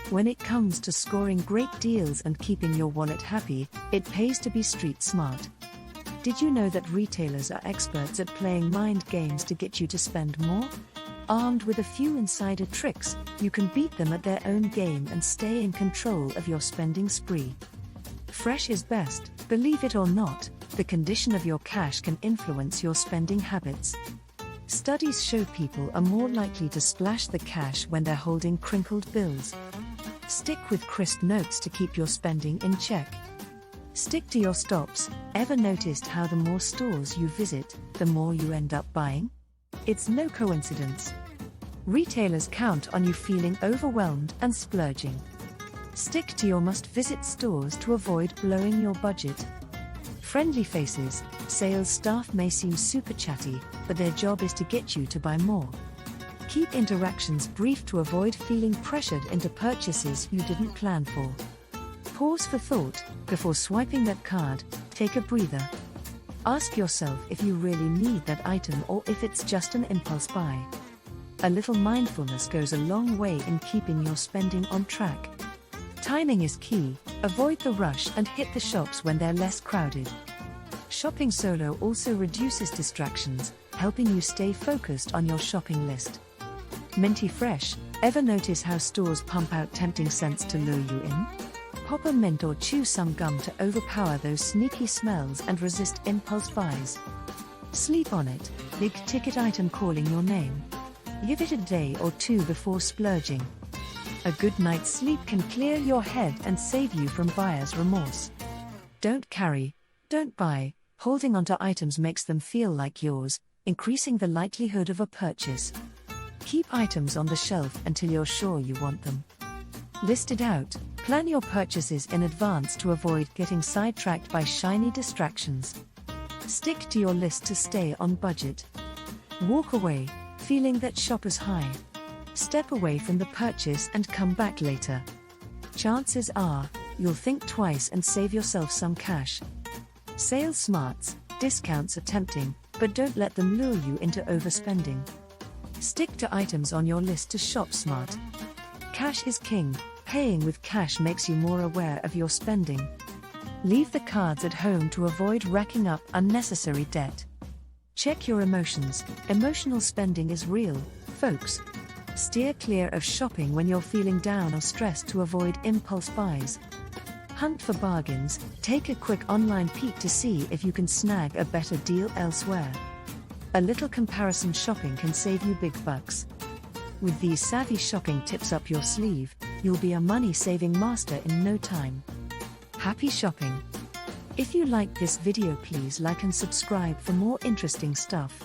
When it comes to scoring great deals and keeping your wallet happy, it pays to be street smart. Did you know that retailers are experts at playing mind games to get you to spend more? Armed with a few insider tricks, you can beat them at their own game and stay in control of your spending spree. Fresh is best, believe it or not, the condition of your cash can influence your spending habits. Studies show people are more likely to splash the cash when they're holding crinkled bills. Stick with crisp notes to keep your spending in check. Stick to your stops. Ever noticed how the more stores you visit, the more you end up buying? It's no coincidence. Retailers count on you feeling overwhelmed and splurging. Stick to your must-visit stores to avoid blowing your budget. Friendly faces. Sales staff may seem super chatty, but their job is to get you to buy more. Keep interactions brief to avoid feeling pressured into purchases you didn't plan for. Pause for thought. Before swiping that card, take a breather. Ask yourself if you really need that item or if it's just an impulse buy. A little mindfulness goes a long way in keeping your spending on track. Timing is key. Avoid the rush and hit the shops when they're less crowded. Shopping solo also reduces distractions, helping you stay focused on your shopping list. Minty fresh. Ever notice how stores pump out tempting scents to lure you in? Pop a mint or chew some gum to overpower those sneaky smells and resist impulse buys. Sleep on it. Big ticket item calling your name. Give it a day or two before splurging. A good night's sleep can clear your head and save you from buyer's remorse. Don't carry, don't buy. Holding onto items makes them feel like yours, increasing the likelihood of a purchase. Keep items on the shelf until you're sure you want them. List it out. Plan your purchases in advance to avoid getting sidetracked by shiny distractions. Stick to your list to stay on budget. Walk away, feeling that shopper's high. Step away from the purchase and come back later. Chances are, you'll think twice and save yourself some cash. Sales smarts. Discounts are tempting, but don't let them lure you into overspending. Stick to items on your list to shop smart. Cash is king. Paying with cash makes you more aware of your spending. Leave the cards at home to avoid racking up unnecessary debt. Check your emotions. Emotional spending is real, folks. Steer clear of shopping when you're feeling down or stressed to avoid impulse buys. Hunt for bargains. Take a quick online peek to see if you can snag a better deal elsewhere. A little comparison shopping can save you big bucks. With these savvy shopping tips up your sleeve, you'll be a money-saving master in no time. Happy shopping! If you liked this video, please like and subscribe for more interesting stuff.